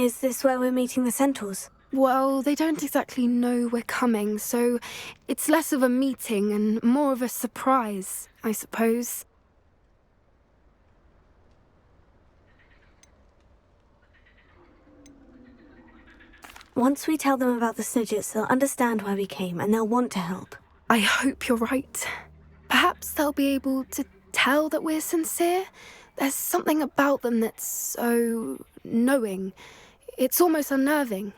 Is this where we're meeting the centaurs? Well, they don't exactly know we're coming, so it's less of a meeting and more of a surprise, I suppose. Once we tell them about the Snidgets, they'll understand why we came and they'll want to help. I hope you're right. Perhaps they'll be able to tell that we're sincere. There's something about them that's so knowing. It's almost unnerving.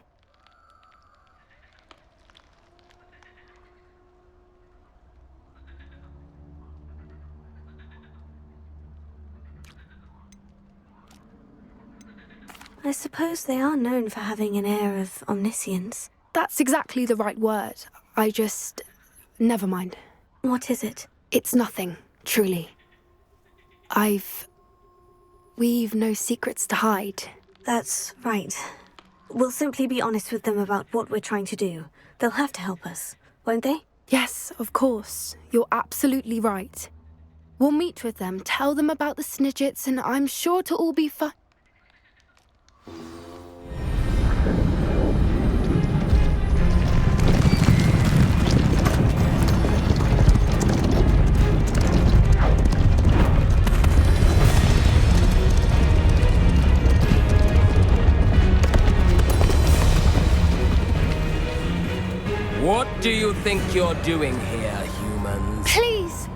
I suppose they are known for having an air of omniscience. That's exactly the right word. Never mind. What is it? It's nothing, truly. We've no secrets to hide. That's right. We'll simply be honest with them about what we're trying to do. They'll have to help us, won't they? Yes, of course. You're absolutely right. We'll meet with them, tell them about the Snidgets, and I'm sure it'll all be fine. What do you think you're doing here, humans? Please!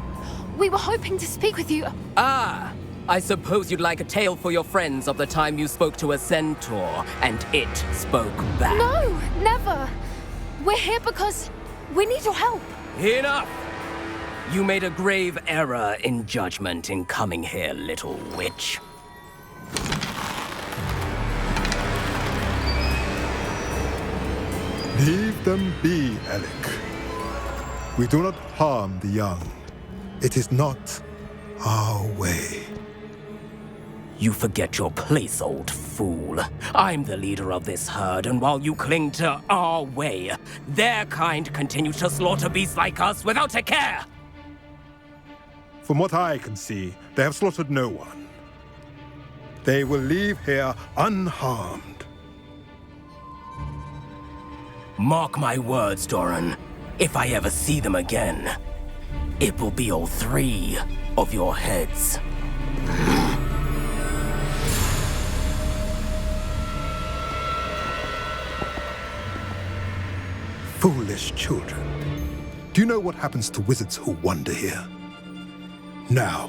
We were hoping to speak with you. Ah! I suppose you'd like a tale for your friends of the time you spoke to a centaur, and it spoke back. No, never! We're here because we need your help. Enough! You made a grave error in judgment in coming here, little witch. Leave them be, Alec. We do not harm the young. It is not our way. You forget your place, old fool. I'm the leader of this herd, and while you cling to our way, their kind continue to slaughter beasts like us without a care! From what I can see, they have slaughtered no one. They will leave here unharmed. Mark my words, Doran. If I ever see them again, it will be all 3 of your heads. Foolish children. Do you know what happens to wizards who wander here? Now,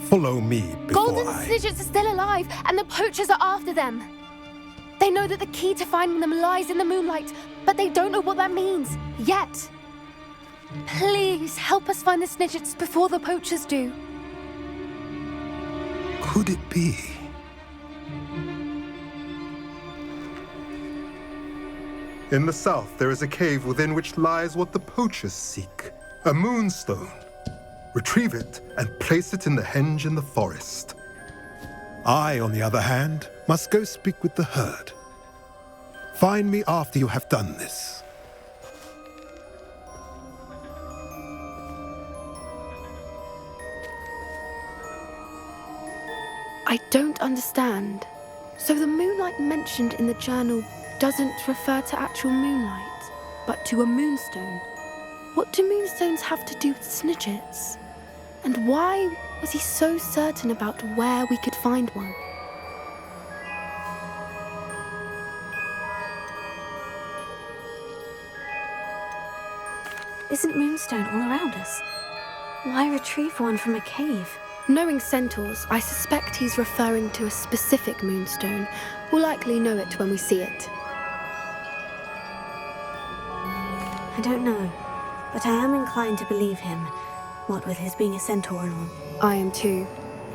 follow me before Golden Snidgets are still alive, and the poachers are after them. They know that the key to finding them lies in the moonlight, but they don't know what that means, yet. Please, help us find the Snidgets before the poachers do. Could it be? In the south, there is a cave within which lies what the poachers seek. A moonstone. Retrieve it and place it in the henge in the forest. I, on the other hand, must go speak with the herd. Find me after you have done this. I don't understand. So the moonlight mentioned in the journal doesn't refer to actual moonlight, but to a moonstone. What do moonstones have to do with Snidgets? And why was he so certain about where we could find one? Isn't moonstone all around us? Why retrieve one from a cave? Knowing centaurs, I suspect he's referring to a specific moonstone. We'll likely know it when we see it. I don't know, but I am inclined to believe him, what with his being a centaur and all. I am too.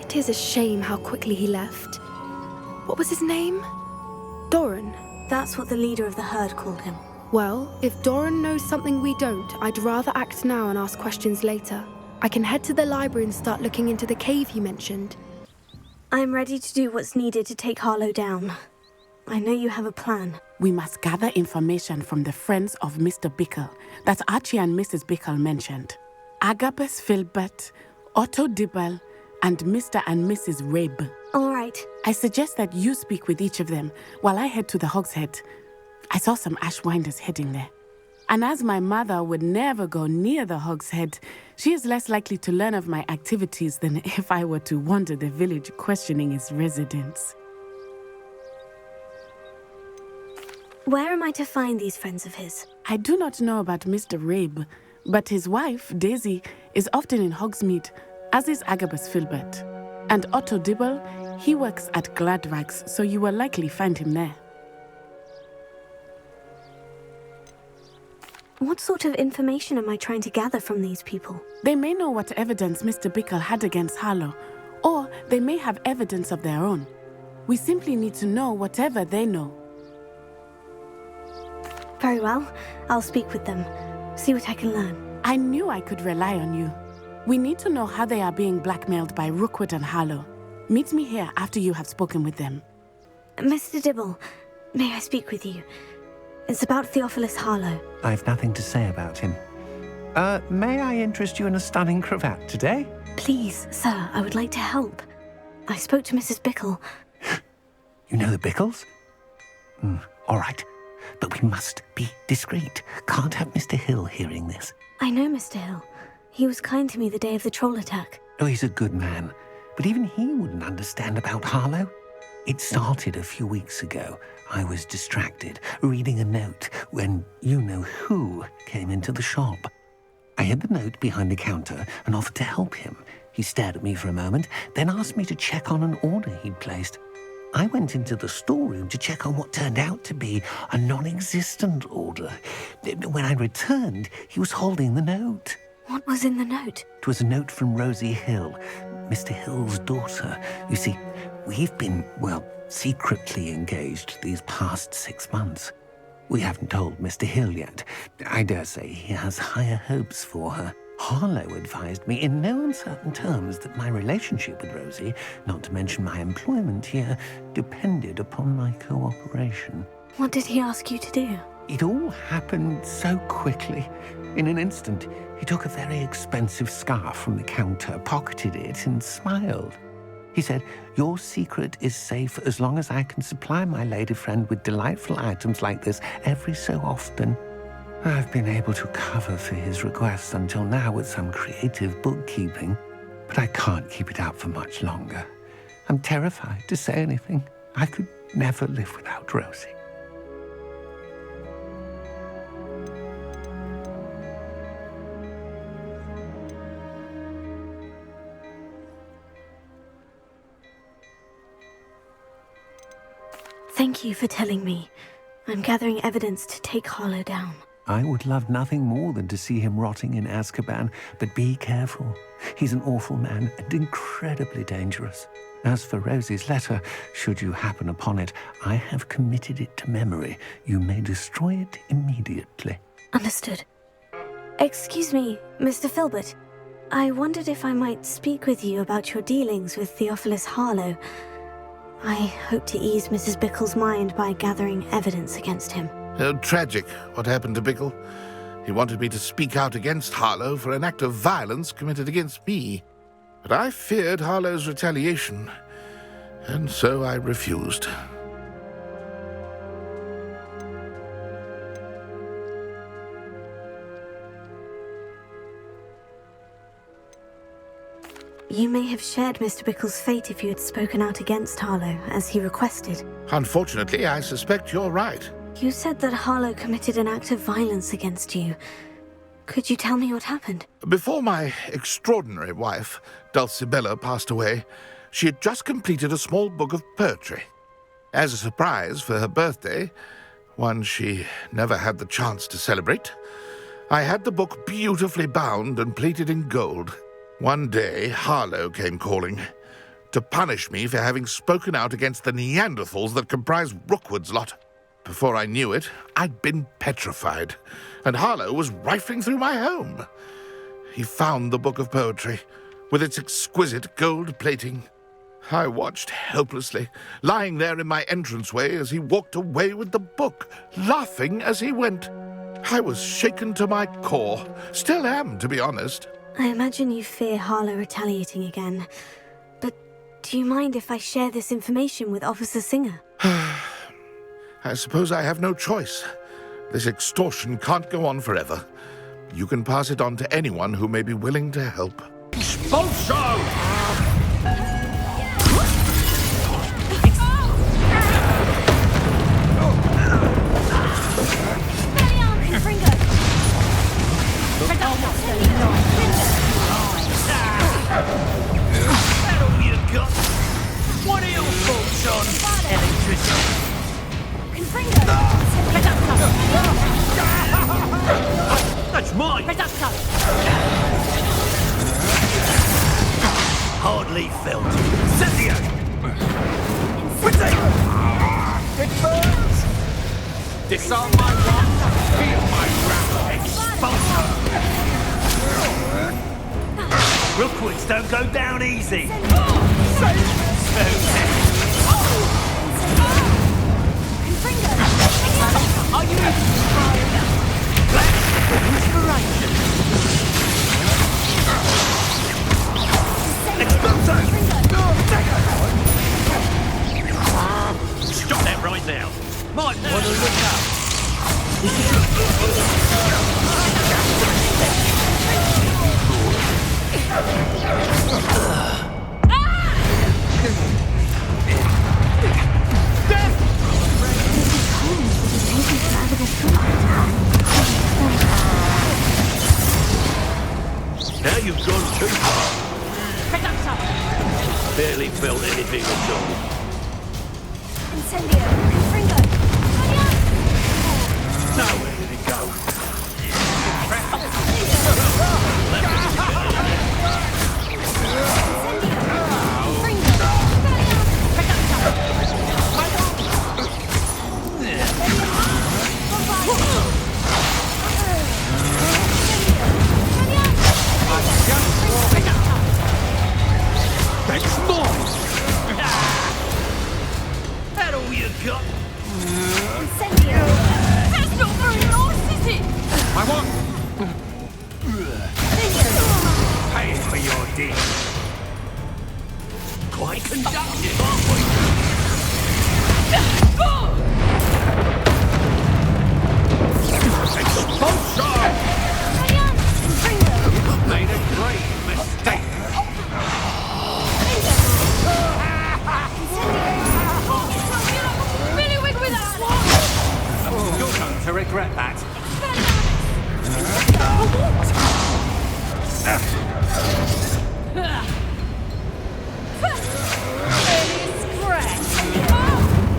It is a shame how quickly he left. What was his name? Doran. That's what the leader of the herd called him. Well, if Doran knows something we don't, I'd rather act now and ask questions later. I can head to the library and start looking into the cave you mentioned. I'm ready to do what's needed to take Harlow down. I know you have a plan. We must gather information from the friends of Mr. Bickle that Archie and Mrs. Bickle mentioned. Agabus Filbert, Otto Dibble, and Mr. and Mrs. Rabe. All right. I suggest that you speak with each of them while I head to the Hog's Head. I saw some Ashwinders heading there. And as my mother would never go near the Hog's Head, she is less likely to learn of my activities than if I were to wander the village questioning its residents. Where am I to find these friends of his? I do not know about Mr. Rabe, but his wife, Daisy, is often in Hogsmeade, as is Agabus Filbert. And Otto Dibble, he works at Gladrags, so you will likely find him there. What sort of information am I trying to gather from these people? They may know what evidence Mr. Bickle had against Harlow, or they may have evidence of their own. We simply need to know whatever they know. Very well. I'll speak with them. See what I can learn. I knew I could rely on you. We need to know how they are being blackmailed by Rookwood and Harlow. Meet me here after you have spoken with them. Mr. Dibble, may I speak with you? It's about Theophilus Harlow. I've nothing to say about him. May I interest you in a stunning cravat today? Please, sir, I would like to help. I spoke to Mrs. Bickle. You know the Bickles? All right. But we must be discreet. Can't have Mr. Hill hearing this. I know Mr. Hill. He was kind to me the day of the troll attack. Oh, he's a good man. But even he wouldn't understand about Harlow. It started a few weeks ago. I was distracted, reading a note, when you-know-who came into the shop. I hid the note behind the counter and offered to help him. He stared at me for a moment, then asked me to check on an order he'd placed. I went into the storeroom to check on what turned out to be a non-existent order. When I returned, he was holding the note. What was in the note? It was a note from Rosie Hill, Mr. Hill's daughter. You see, we've been, secretly engaged these past 6 months. We haven't told Mr. Hill yet. I dare say he has higher hopes for her. Harlow advised me in no uncertain terms that my relationship with Rosie, not to mention my employment here, depended upon my cooperation. What did he ask you to do? It all happened so quickly. In an instant, he took a very expensive scarf from the counter, pocketed it, and smiled. He said, "Your secret is safe as long as I can supply my lady friend with delightful items like this every so often." I've been able to cover for his requests until now with some creative bookkeeping, but I can't keep it up for much longer. I'm terrified to say anything. I could never live without Rosie. Thank you for telling me. I'm gathering evidence to take Harlow down. I would love nothing more than to see him rotting in Azkaban, but be careful. He's an awful man and incredibly dangerous. As for Rosie's letter, should you happen upon it, I have committed it to memory. You may destroy it immediately. Understood. Excuse me, Mr. Filbert. I wondered if I might speak with you about your dealings with Theophilus Harlow. I hope to ease Mrs. Bickle's mind by gathering evidence against him. Tragic, what happened to Bickle. He wanted me to speak out against Harlow for an act of violence committed against me. But I feared Harlow's retaliation, and so I refused. You may have shared Mr. Bickle's fate if you had spoken out against Harlow, as he requested. Unfortunately, I suspect you're right. You said that Harlow committed an act of violence against you. Could you tell me what happened? Before my extraordinary wife, Dulcibella, passed away, she had just completed a small book of poetry. As a surprise for her birthday, one she never had the chance to celebrate, I had the book beautifully bound and plated in gold. One day, Harlow came calling to punish me for having spoken out against the Neanderthals that comprise Rookwood's lot. Before I knew it, I'd been petrified, and Harlow was rifling through my home. He found the book of poetry, with its exquisite gold plating. I watched helplessly, lying there in my entranceway as he walked away with the book, laughing as he went. I was shaken to my core, still am, to be honest. I imagine you fear Harlow retaliating again. But Do you mind if I share this information with Officer Singer? I suppose I have no choice. This extortion can't go on forever. You can pass it on to anyone who may be willing to help. Expulso! What are your thoughts on electricity? That's mine! Hardly felt. Incendio! It burns! Disarm my wand, feel my wrath, expulsor! Rookwoods don't go down easy! Are you inspired? Inspiration! Expulso! Stop that right now! Might want to look up! Now you've gone too far. Barely felt anything at all. Incendio! Fringo! Nowhere did it go. That's more! That all you got? Incendio! That's not very nice, is it? I want... Pay for your deed. Quite conductive, aren't we? Expulsion! You've made a great mistake. Really wig with that! You're going to regret that.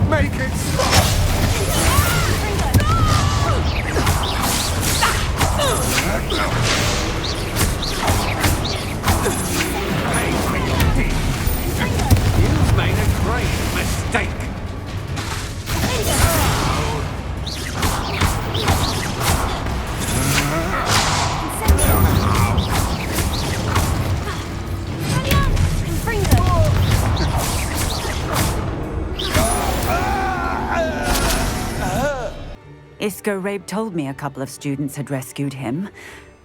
Make it stop! Pay for your deed. You've made a great mistake. Isco Rabe told me a couple of students had rescued him.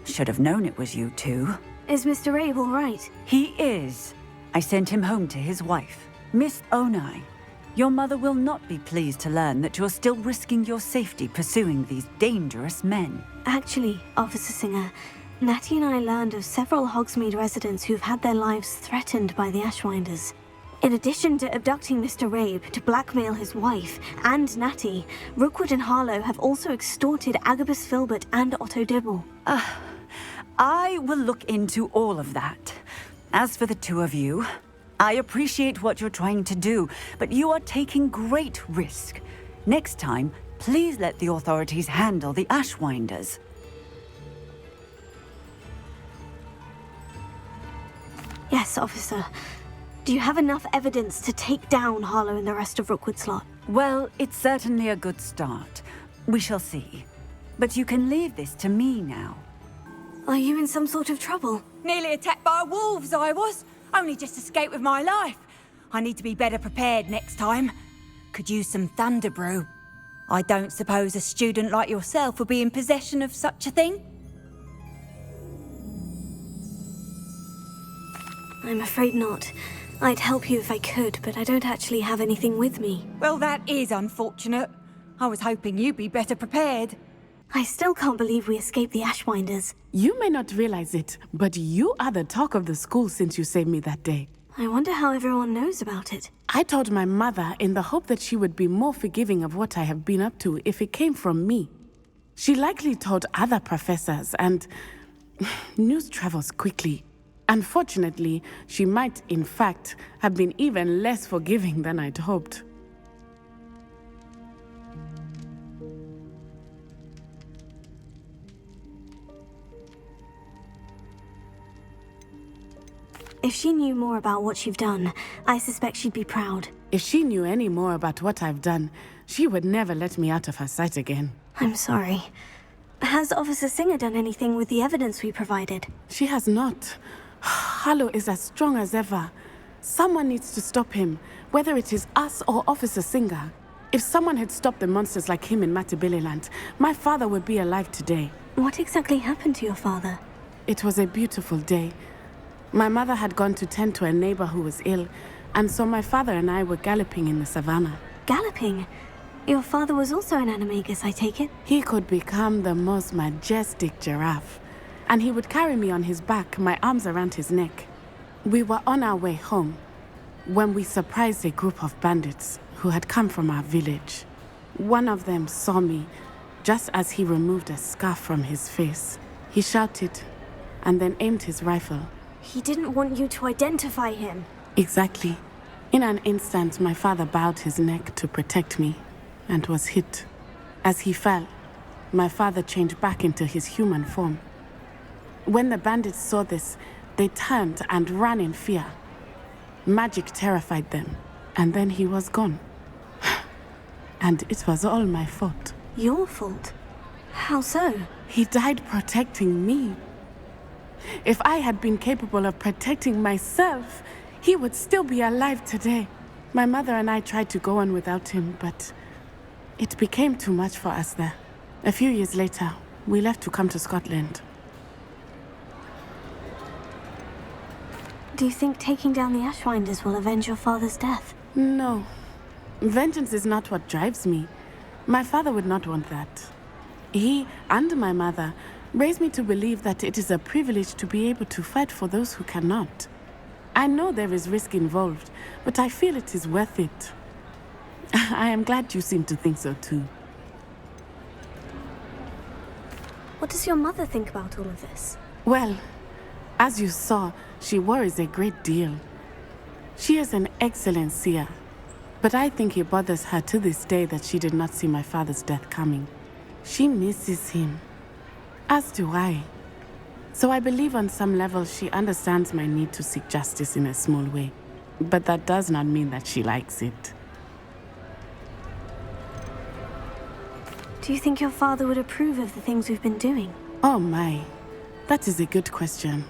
Should have known it was you two. Is Mr. Rabe all right? He is. I sent him home to his wife, Miss Onai. Your mother will not be pleased to learn that you're still risking your safety pursuing these dangerous men. Actually, Officer Singer, Natty and I learned of several Hogsmeade residents who've had their lives threatened by the Ashwinders. In addition to abducting Mr. Rabe to blackmail his wife and Natty, Rookwood and Harlow have also extorted Agabus Filbert and Otto Dibble. I will look into all of that. As for the two of you, I appreciate what you're trying to do, but you are taking great risk. Next time, please let the authorities handle the Ashwinders. Yes, officer. Do you have enough evidence to take down Harlow and the rest of Rookwood's lot? Well, it's certainly a good start. We shall see. But you can leave this to me now. Are you in some sort of trouble? Nearly attacked by wolves, I was. Only just escaped with my life. I need to be better prepared next time. Could use some thunder brew. I don't suppose a student like yourself would be in possession of such a thing? I'm afraid not. I'd help you if I could, but I don't actually have anything with me. Well, that is unfortunate. I was hoping you'd be better prepared. I still can't believe we escaped the Ashwinders. You may not realize it, but you are the talk of the school since you saved me that day. I wonder how everyone knows about it. I told my mother in the hope that she would be more forgiving of what I have been up to if it came from me. She likely told other professors, and news travels quickly. Unfortunately, she might, in fact, have been even less forgiving than I'd hoped. If she knew more about what you've done, I suspect she'd be proud. If she knew any more about what I've done, she would never let me out of her sight again. I'm sorry. Has Officer Singer done anything with the evidence we provided? She has not. Harlow is as strong as ever. Someone needs to stop him, whether it is us or Officer Singer. If someone had stopped the monsters like him in Matabeleland, my father would be alive today. What exactly happened to your father? It was a beautiful day. My mother had gone to tend to a neighbor who was ill, and so my father and I were galloping in the savannah. Galloping? Your father was also an animagus, I take it? He could become the most majestic giraffe, and he would carry me on his back, my arms around his neck. We were on our way home when we surprised a group of bandits who had come from our village. One of them saw me just as he removed a scarf from his face. He shouted and then aimed his rifle. He didn't want you to identify him. Exactly. In an instant, my father bowed his neck to protect me and was hit. As he fell, my father changed back into his human form. When the bandits saw this, they turned and ran in fear. Magic terrified them, and then he was gone. And it was all my fault. Your fault? How so? He died protecting me. If I had been capable of protecting myself, he would still be alive today. My mother and I tried to go on without him, but it became too much for us there. A few years later, we left to come to Scotland. Do you think taking down the Ashwinders will avenge your father's death? No. Vengeance is not what drives me. My father would not want that. He and my mother raised me to believe that it is a privilege to be able to fight for those who cannot. I know there is risk involved, but I feel it is worth it. I am glad you seem to think so too. What does your mother think about all of this? Well, as you saw, she worries a great deal. She is an excellent seer, but I think it bothers her to this day that she did not see my father's death coming. She misses him. As do I. So I believe on some level she understands my need to seek justice in a small way. But that does not mean that she likes it. Do you think your father would approve of the things we've been doing? Oh my, that is a good question.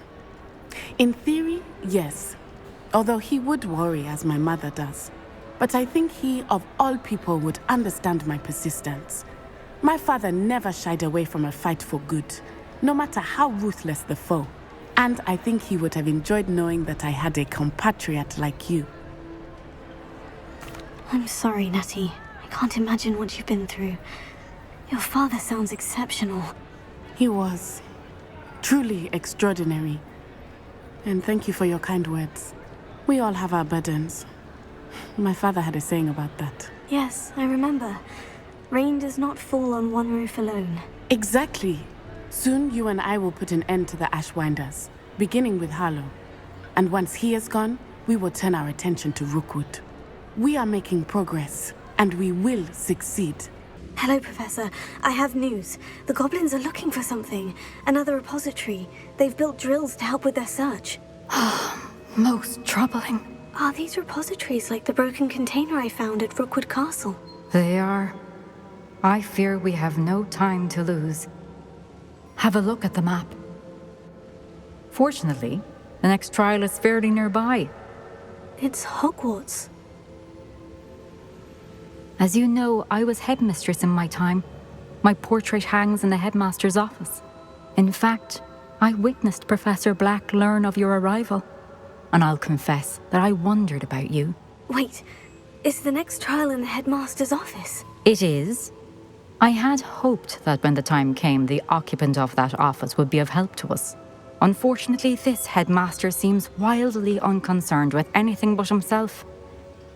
In theory, yes. Although he would worry as my mother does. But I think he, of all people, would understand my persistence. My father never shied away from a fight for good, no matter how ruthless the foe. And I think he would have enjoyed knowing that I had a compatriot like you. I'm sorry, Natty. I can't imagine what you've been through. Your father sounds exceptional. He was. Truly extraordinary. And thank you for your kind words. We all have our burdens. My father had a saying about that. Yes, I remember. Rain does not fall on one roof alone. Exactly. Soon you and I will put an end to the Ashwinders, beginning with Harlow. And once he is gone, we will turn our attention to Rookwood. We are making progress, and we will succeed. Hello, Professor. I have news. The goblins are looking for something. Another repository. They've built drills to help with their search. Most troubling. Are these repositories like the broken container I found at Rookwood Castle? They are. I fear we have no time to lose. Have a look at the map. Fortunately, the next trial is fairly nearby. It's Hogwarts. As you know, I was headmistress in my time. My portrait hangs in the headmaster's office. In fact, I witnessed Professor Black learn of your arrival. and I'll confess that I wondered about you. Wait, is the next trial in the headmaster's office? It is. I had hoped that when the time came, the occupant of that office would be of help to us. Unfortunately, this headmaster seems wildly unconcerned with anything but himself.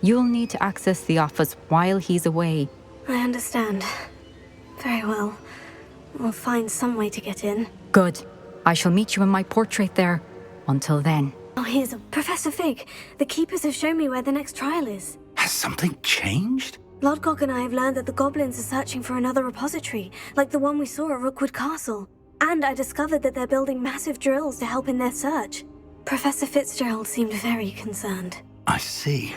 You'll need to access the office while he's away. I understand. Very well. We'll find some way to get in. Good. I shall meet you in my portrait there. Until then. Oh, here's Professor Fig. The keepers have shown me where the next trial is. Has something changed? Lodgok and I have learned that the goblins are searching for another repository, like the one we saw at Rookwood Castle. And I discovered that they're building massive drills to help in their search. Professor Fitzgerald seemed very concerned. I see.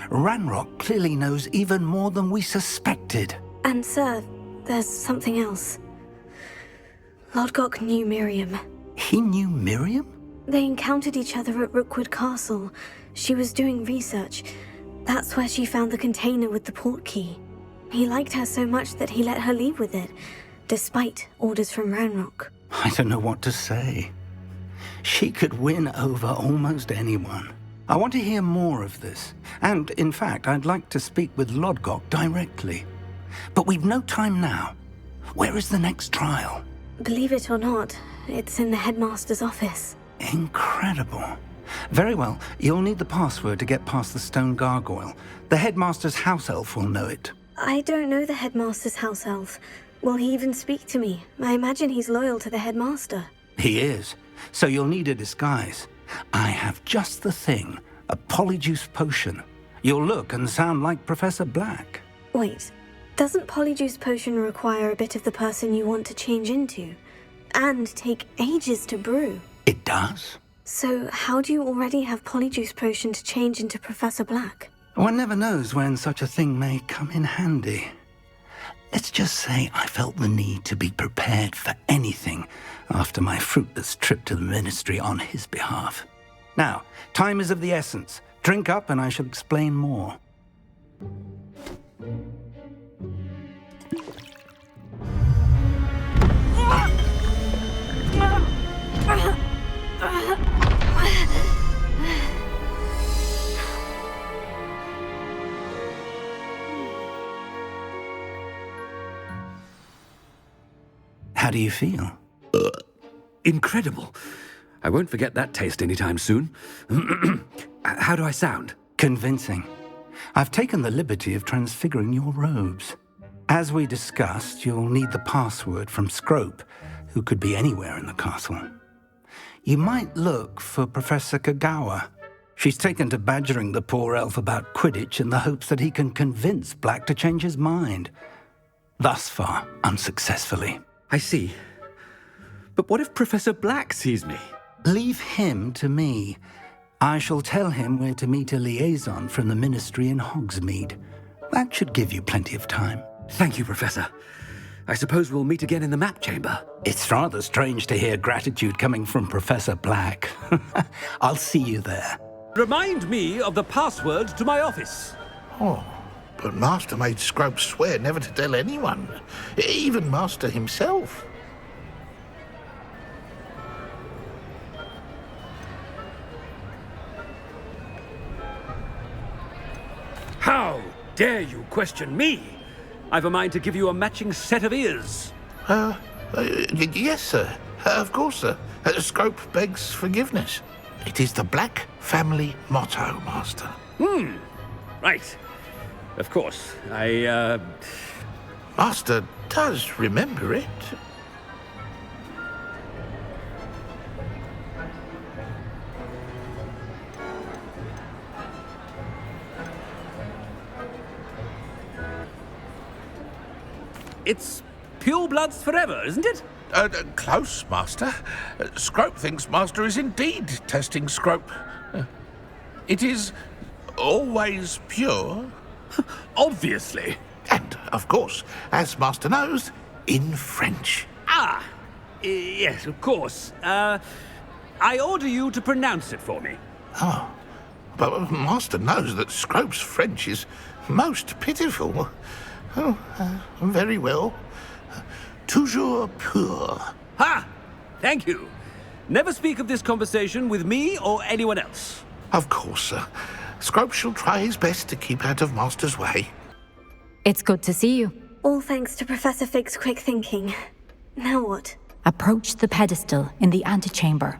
Ranrock clearly knows even more than we suspected. And sir, there's something else. Lodgok knew Miriam. He knew Miriam? They encountered each other at Rookwood Castle. She was doing research. That's where she found the container with the port key. He liked her so much that he let her leave with it, despite orders from Ranrock. I don't know what to say. She could win over almost anyone. I want to hear more of this. And, in fact, I'd like to speak with Lodgok directly. But we've no time now. Where is the next trial? Believe it or not, it's in the headmaster's office. Incredible. Very well, you'll need the password to get past the stone gargoyle. The headmaster's house elf will know it. I don't know the headmaster's house elf. Will he even speak to me? I imagine he's loyal to the headmaster. He is. So you'll need a disguise. I have just the thing. A polyjuice potion. You'll look and sound like Professor Black. Wait, doesn't polyjuice potion require a bit of the person you want to change into? And take ages to brew? It does. So how do you already have polyjuice potion to change into Professor Black? One never knows when such a thing may come in handy. Let's just say I felt the need to be prepared for anything after my fruitless trip to the ministry on his behalf. Now, time is of the essence. Drink up and I shall explain more. How do you feel? Incredible. I won't forget that taste anytime soon. How do I sound? Convincing. I've taken the liberty of transfiguring your robes. As we discussed, you'll need the password from Scrope, who could be anywhere in the castle. You might look for Professor Kagawa. She's taken to badgering the poor elf about Quidditch in the hopes that he can convince Black to change his mind. Thus far, unsuccessfully. I see. But what if Professor Black sees me? Leave him to me. I shall tell him where to meet a liaison from the ministry in Hogsmeade. That should give you plenty of time. Thank you, Professor. I suppose we'll meet again in the map chamber. It's rather strange to hear gratitude coming from Professor Black. I'll see you there. Remind me of the password to my office. Oh, but Master made Scrope swear never to tell anyone, even Master himself. How dare you question me? I've a mind to give you a matching set of ears. Yes, sir. Of course, sir. Scrope begs forgiveness. It is the Black family motto, Master. Right. Of course. Master does remember it. It's pure bloods forever, isn't it? Close, Master. Scrope thinks Master is indeed testing Scrope. It is always pure. Obviously. And, of course, as Master knows, in French. Yes, of course. I order you to pronounce it for me. Oh, but Master knows that Scrope's French is most pitiful. Oh, very well. Toujours pur. Ha! Thank you. Never speak of this conversation with me or anyone else. Of course, sir. Scrope shall try his best to keep out of Master's way. It's good to see you. All thanks to Professor Fig's quick thinking. Now what? Approach the pedestal in the antechamber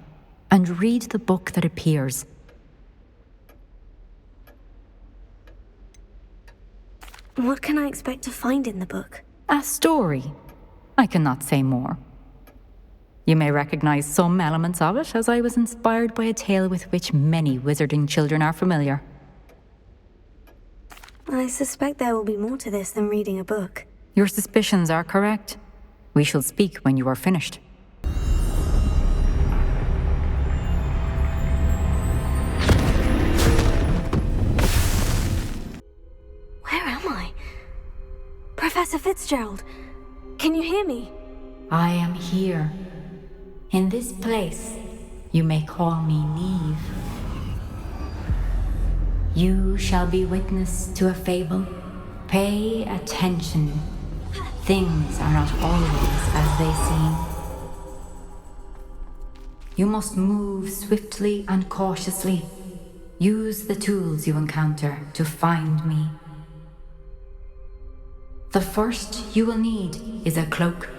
and read the book that appears. What can I expect to find in the book? A story. I cannot say more. You may recognize some elements of it, as I was inspired by a tale with which many wizarding children are familiar. I suspect there will be more to this than reading a book. Your suspicions are correct. We shall speak when you are finished. Where am I? Professor Fitzgerald, can you hear me? I am here. In this place, you may call me Neve. You shall be witness to a fable. Pay attention. Things are not always as they seem. You must move swiftly and cautiously. Use the tools you encounter to find me. The first you will need is a cloak.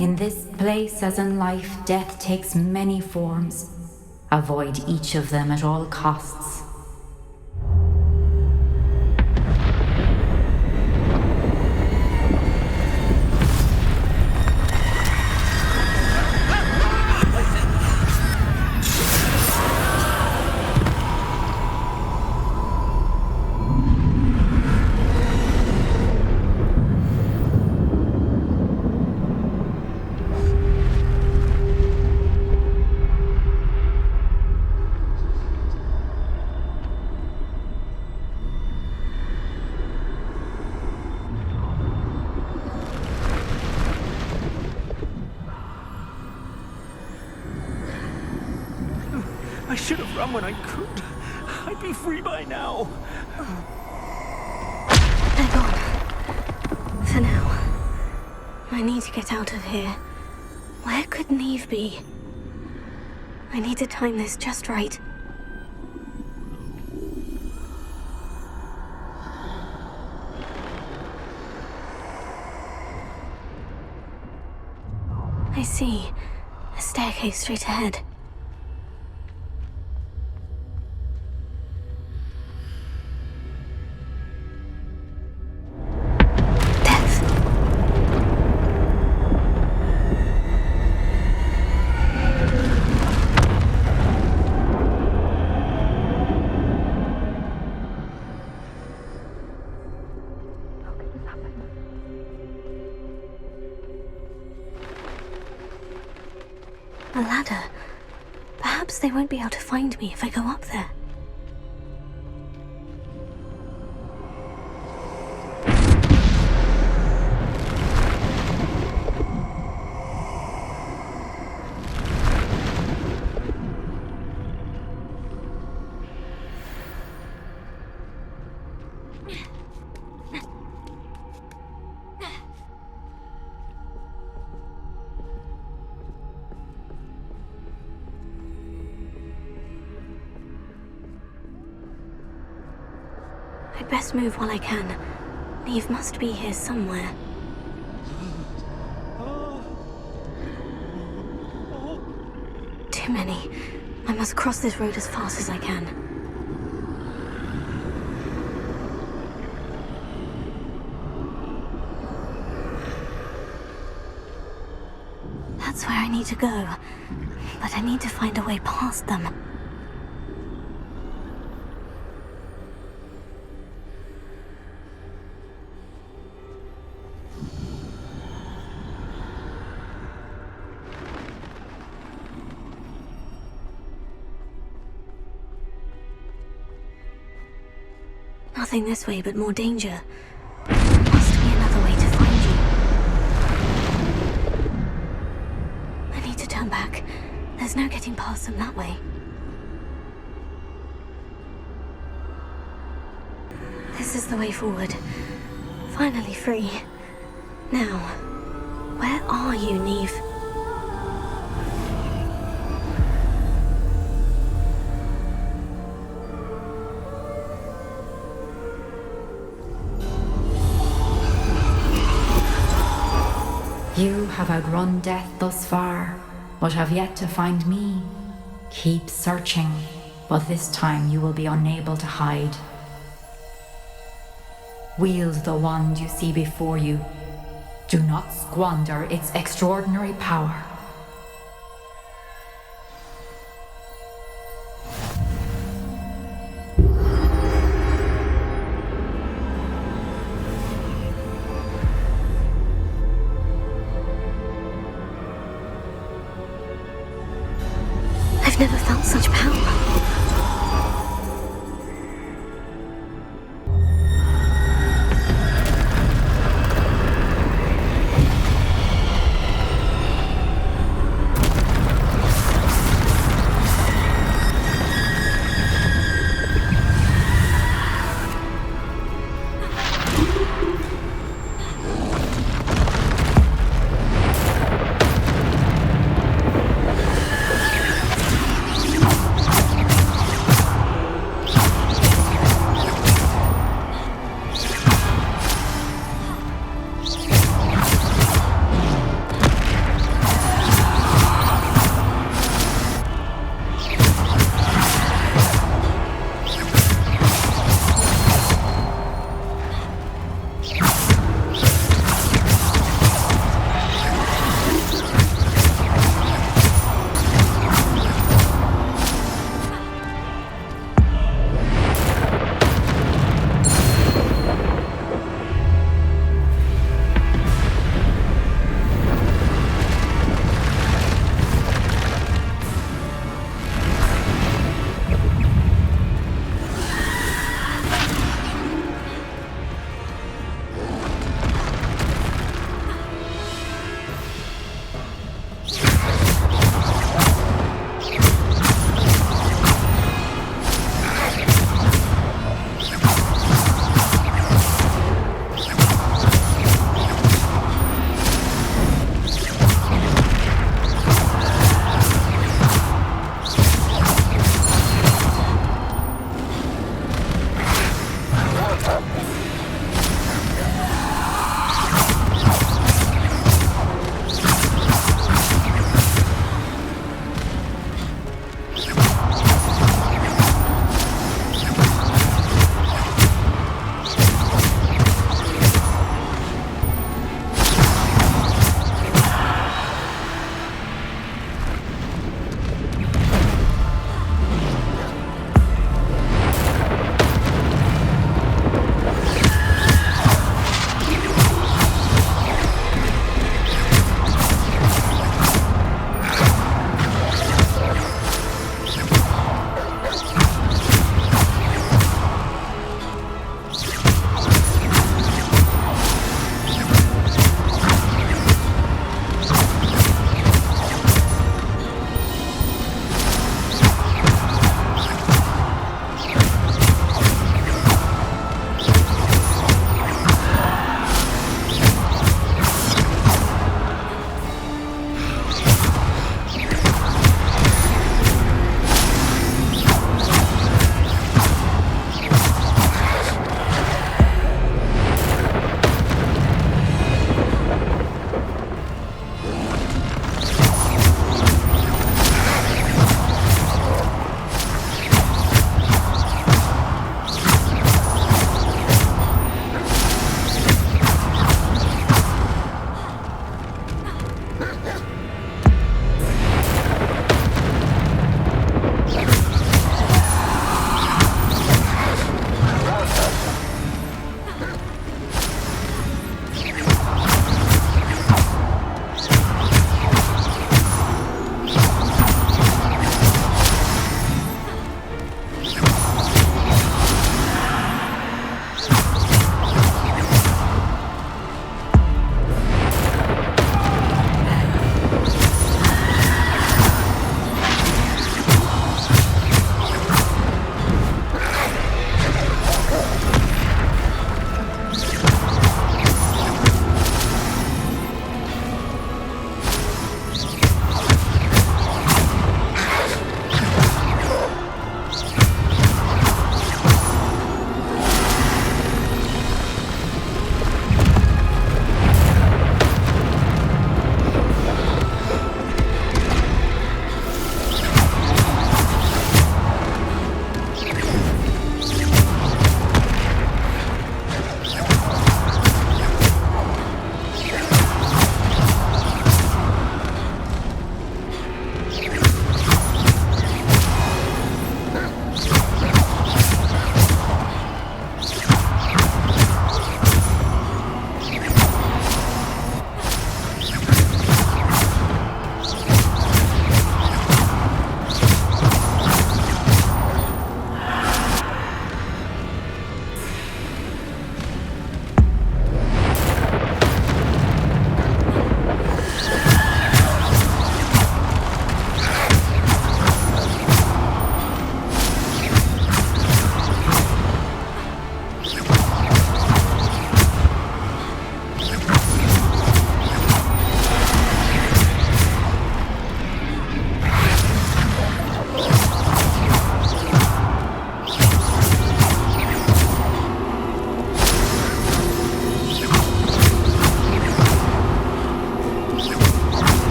In this place, as in life, death takes many forms. Avoid each of them at all costs. I should have run when I could. I'd be free by now. They're gone. For now. I need to get out of here. Where could Neve be? I need to time this just right. I see. A staircase straight ahead. A ladder. Perhaps they won't be able to find me if I go up there. I'd best move while I can. Neve must be here somewhere. Too many. I must cross this road as fast as I can. need to go, but I need to find a way past them. Nothing this way but more danger. Must be another way to find you. I need to turn back. There's no getting past them that way. This is the way forward. Finally free. Now, where are you, Neve? You have outrun death thus far, but have yet to find me. Keep searching, but this time you will be unable to hide. Wield the wand you see before you. Do not squander its extraordinary power. I've never felt such power.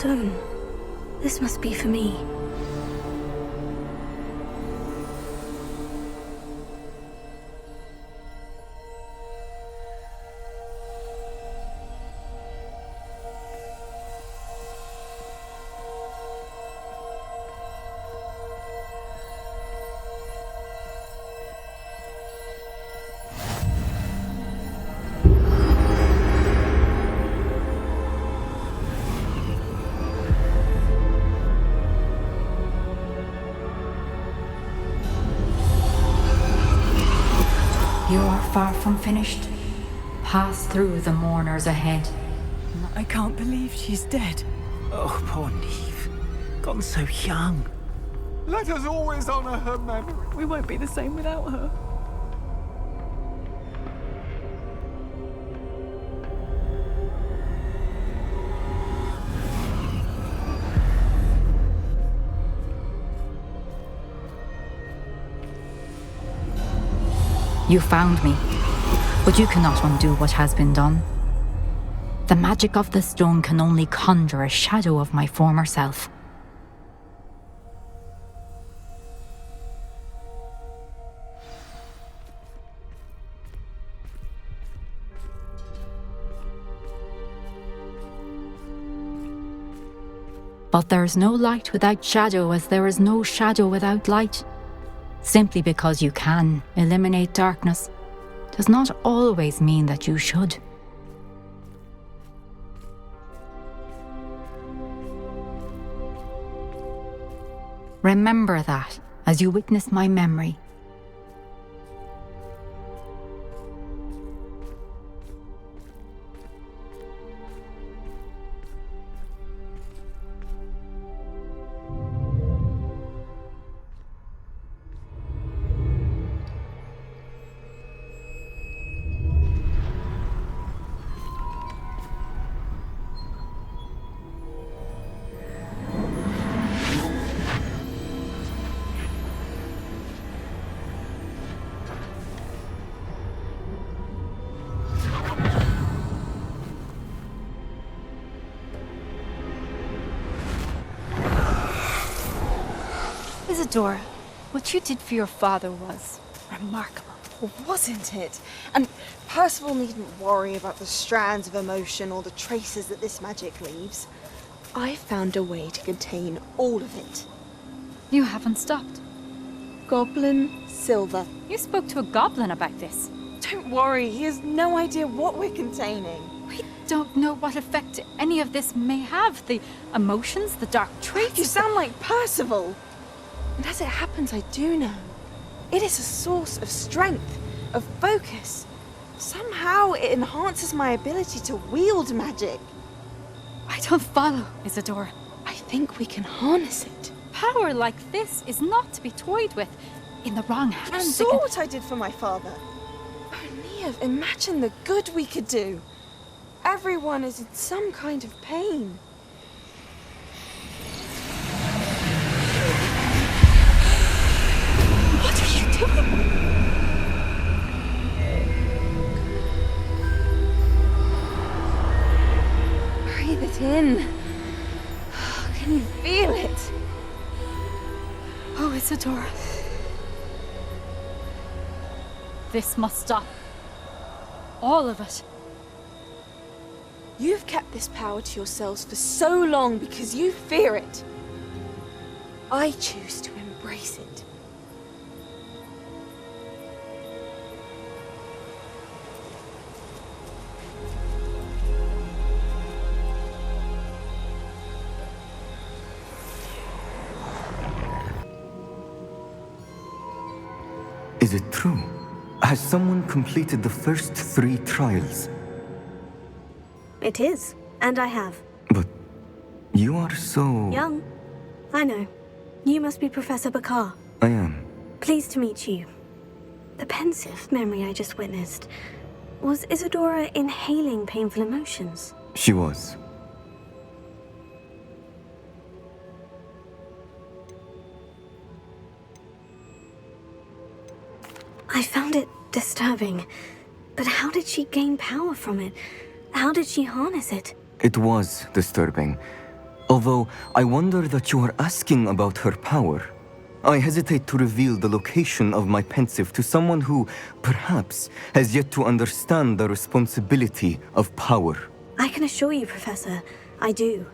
stone. This must be for me. You're far from finished. Pass through the mourners ahead. I can't believe she's dead. Oh, poor Neve. Gone so young. Let us always honor her memory. We won't be the same without her. You found me, but you cannot undo what has been done. The magic of the stone can only conjure a shadow of my former self. But there's no light without shadow, as there is no shadow without light. Simply because you can eliminate darkness does not always mean that you should. Remember that as you witness my memory. Isadora, what you did for your father was remarkable. Wasn't it? And Percival needn't worry about the strands of emotion or the traces that this magic leaves. I found a way to contain all of it. You haven't stopped. Goblin Silver. You spoke to a goblin about this. Don't worry, he has no idea what we're containing. We don't know what effect any of this may have. The emotions, the dark traits. You sound like Percival. And as it happens, I do know. It is a source of strength, of focus. Somehow it enhances my ability to wield magic. I don't follow, Isadora. I think we can harness it. Power like this is not to be toyed with. In the wrong You hands, saw what I did for my father. Oh, Neve, imagine the good we could do. Everyone is in some kind of pain. What are you doing? Breathe it in. Can you feel it? Oh, Isadora. This must stop. All of it. You've kept this power to yourselves for so long because you fear it. I choose to embrace it. Is it true? Has someone completed the first 3 trials? It is, and I have. But you are so... Young. I know. You must be Professor Bakar. I am. Pleased to meet you. The pensive memory I just witnessed. Was Isadora inhaling painful emotions? She was. I found it disturbing. But how did she gain power from it? How did she harness it? It was disturbing. Although I wonder that you are asking about her power. I hesitate to reveal the location of my pensive to someone who, perhaps, has yet to understand the responsibility of power. I can assure you, Professor, I do.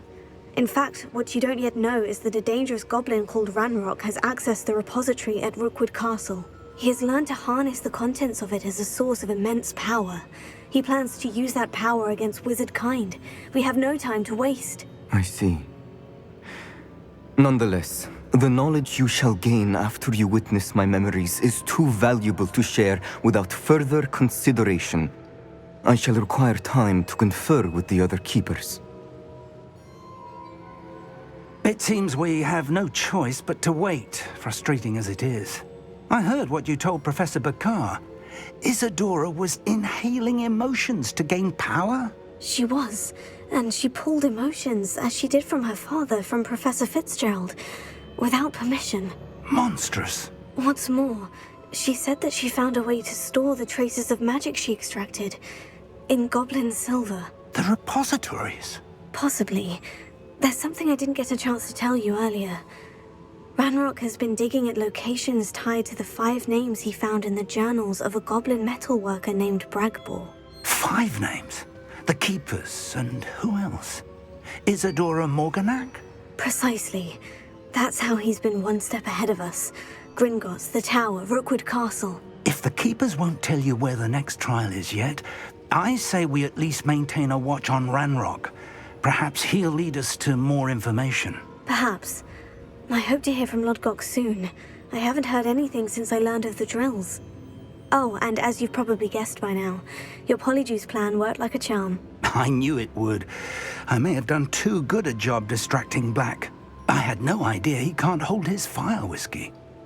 In fact, what you don't yet know is that a dangerous goblin called Ranrock has accessed the repository at Rookwood Castle. He has learned to harness the contents of it as a source of immense power. He plans to use that power against wizard kind. We have no time to waste. I see. Nonetheless, the knowledge you shall gain after you witness my memories is too valuable to share without further consideration. I shall require time to confer with the other keepers. It seems we have no choice but to wait, frustrating as it is. I heard what you told Professor Bakar. Isadora was inhaling emotions to gain power? She was, and she pulled emotions, as she did from her father, from Professor Fitzgerald, without permission. Monstrous. What's more, she said that she found a way to store the traces of magic she extracted in goblin silver. The repositories? Possibly. There's something I didn't get a chance to tell you earlier. Ranrock has been digging at locations tied to the 5 names he found in the journals of a goblin metalworker named Bragbor. 5 names? The Keepers, and who else? Isadora Morganac? Precisely. That's how he's been one step ahead of us. Gringotts, the Tower, Rookwood Castle. If the Keepers won't tell you where the next trial is yet, I say we at least maintain a watch on Ranrock. Perhaps he'll lead us to more information. Perhaps. I hope to hear from Lodgok soon. I haven't heard anything since I learned of the drills. Oh, and as you've probably guessed by now, your polyjuice plan worked like a charm. I knew it would. I may have done too good a job distracting Black. I had no idea he can't hold his fire whiskey.